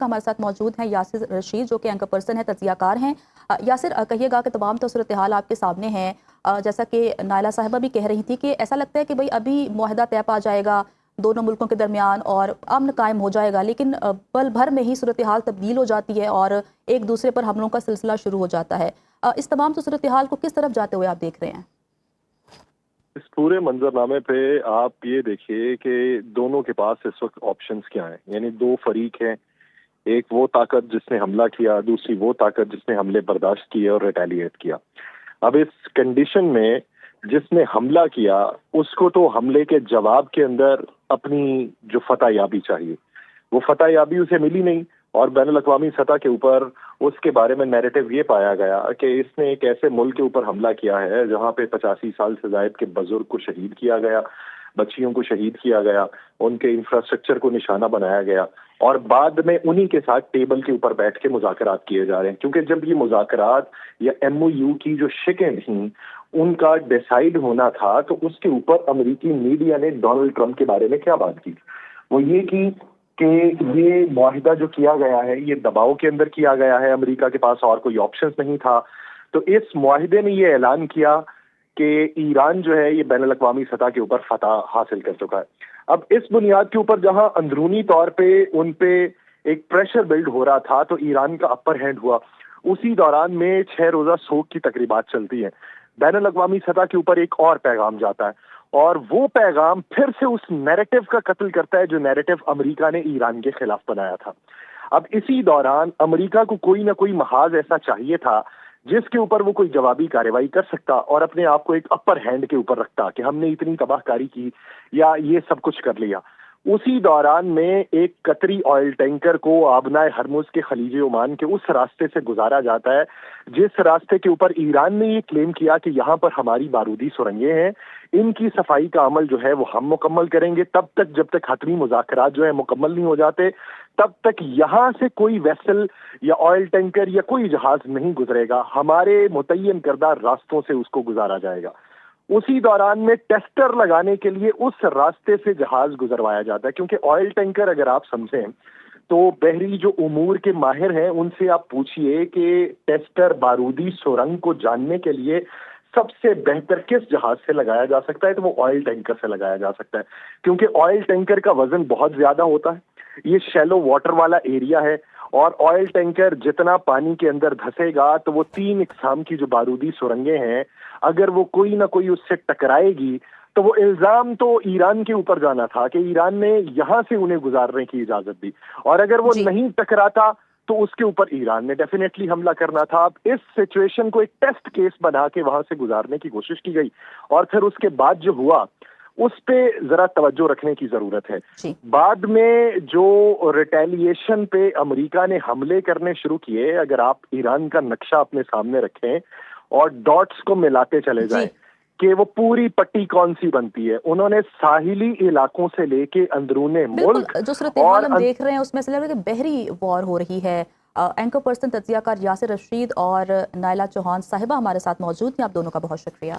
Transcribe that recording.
ہمارے ساتھ موجود ہیں یاسر رشید جو کہ اینکر پرسن ہے، تجزیہ کار ہیں۔ یاسر کہیے گا کہ تمام تو صورتحال آپ کے سامنے ہیں، جیسا کہ نائلہ صاحبہ بھی کہہ رہی تھی کہ ایسا لگتا ہے کہ بھئی ابھی معاہدہ طے پا جائے گا دونوں ملکوں کے درمیان اور امن قائم ہو جائے گا، لیکن پل بھر میں ہی صورتحال تبدیل ہو جاتی ہے اور ایک دوسرے پر حملوں کا سلسلہ شروع ہو جاتا ہے۔ اس تمام تو صورتحال کو کس طرف جاتے ہوئے آپ دیکھ رہے ہیں؟ اس پورے منظرنامے پہ آپ یہ دیکھیے کہ دونوں کے پاس اس وقت آپشنز کیا ہیں، یعنی دو فریق ہیں، ایک وہ طاقت جس نے حملہ کیا، دوسری وہ طاقت جس نے حملے برداشت کیے اور ریٹیلیٹ کیا۔ اب اس کنڈیشن میں جس نے حملہ کیا اس کو تو حملے کے جواب کے اندر اپنی جو فتح یابی چاہیے، وہ فتح یابی اسے ملی نہیں، اور بین الاقوامی سطح کے اوپر اس کے بارے میں نیریٹو یہ پایا گیا کہ اس نے ایک ایسے ملک کے اوپر حملہ کیا ہے جہاں پہ 85 سال سے زائد کے بزرگ کو شہید کیا گیا، بچیوں کو شہید کیا گیا، ان کے انفراسٹرکچر کو نشانہ بنایا گیا، اور بعد میں انہی کے ساتھ ٹیبل کے اوپر بیٹھ کے مذاکرات کیے جا رہے ہیں، کیونکہ جب یہ مذاکرات یا ایم او یو کی جو شکیں تھیں ان کا ڈیسائیڈ ہونا تھا تو اس کے اوپر امریکی میڈیا نے ڈونلڈ ٹرمپ کے بارے میں کیا بات کی، وہ یہ کی کہ یہ معاہدہ جو کیا گیا ہے یہ دباؤ کے اندر کیا گیا ہے، امریکہ کے پاس اور کوئی آپشنز نہیں تھا۔ تو اس معاہدے نے یہ اعلان کیا کہ ایران جو ہے یہ بین الاقوامی سطح کے اوپر فتح حاصل کر چکا ہے۔ اب اس بنیاد کے اوپر جہاں اندرونی طور پہ ان پہ ایک پریشر بلڈ ہو رہا تھا تو ایران کا اپر ہینڈ ہوا، اسی دوران میں 6 روزہ سوگ کی تقریبات چلتی ہیں، بین الاقوامی سطح کے اوپر ایک اور پیغام جاتا ہے، اور وہ پیغام پھر سے اس نیریٹو کا قتل کرتا ہے جو نیریٹو امریکہ نے ایران کے خلاف بنایا تھا۔ اب اسی دوران امریکہ کو کوئی نہ کوئی محاذ ایسا چاہیے تھا جس کے اوپر وہ کوئی جوابی کارروائی کر سکتا اور اپنے آپ کو ایک اپر ہینڈ کے اوپر رکھتا کہ ہم نے اتنی تباہ کاری کی یا یہ سب کچھ کر لیا۔ اسی دوران میں ایک قطری آئل ٹینکر کو آبنائے ہرمز کے خلیج عمان کے اس راستے سے گزارا جاتا ہے جس راستے کے اوپر ایران نے یہ کلیم کیا کہ یہاں پر ہماری بارودی سرنگیں ہیں، ان کی صفائی کا عمل جو ہے وہ ہم مکمل کریں گے، تب تک جب تک حتمی مذاکرات جو ہے مکمل نہیں ہو جاتے تب تک یہاں سے کوئی ویسل یا آئل ٹینکر یا کوئی جہاز نہیں گزرے گا، ہمارے متعین کردہ راستوں سے اس کو گزارا جائے گا۔ اسی دوران میں ٹیسٹر لگانے کے لیے اس راستے سے جہاز گزروایا جاتا ہے، کیونکہ آئل ٹینکر اگر آپ سمجھیں تو بحری جو امور کے ماہر ہیں ان سے آپ پوچھئے کہ ٹیسٹر بارودی سرنگ کو جاننے کے لیے سب سے بہتر کس جہاز سے لگایا جا سکتا ہے، تو وہ آئل ٹینکر سے لگایا جا سکتا ہے، کیونکہ آئل ٹینکر کا وزن بہت زیادہ ہوتا ہے، یہ شیلو واٹر والا ایریا ہے، اور آئل ٹینکر جتنا پانی کے اندر دھسے گا تو وہ 3 اقسام کی جو بارودی سرنگیں ہیں اگر وہ کوئی نہ کوئی اس سے ٹکرائے گی تو وہ الزام تو ایران کے اوپر جانا تھا کہ ایران نے یہاں سے انہیں گزارنے کی اجازت دی، اور اگر وہ نہیں ٹکراتا تو اس کے اوپر ایران نے ڈیفینیٹلی حملہ کرنا تھا۔ اب اس سچویشن کو ایک ٹیسٹ کیس بنا کے وہاں سے گزارنے کی کوشش کی گئی، اور پھر اس کے بعد جو ہوا اس پہ ذرا توجہ رکھنے کی ضرورت ہے۔ بعد میں جو ریٹیلیشن پہ امریکہ نے حملے کرنے شروع کیے، اگر آپ ایران کا نقشہ اپنے سامنے رکھیں اور ڈاٹس کو ملاتے چلے جائیں کہ وہ پوری پٹی کون سی بنتی ہے، انہوں نے ساحلی علاقوں سے لے کے اندرون ملک جو صورتحال ہم دیکھ رہے ہیں اس میں سے لگ رہا ہے کہ بحری وار ہو رہی ہے۔ اینکر پرسن تجزیہ کار یاسر رشید اور نائلہ چوہان صاحبہ ہمارے ساتھ موجود ہیں، آپ دونوں کا بہت شکریہ۔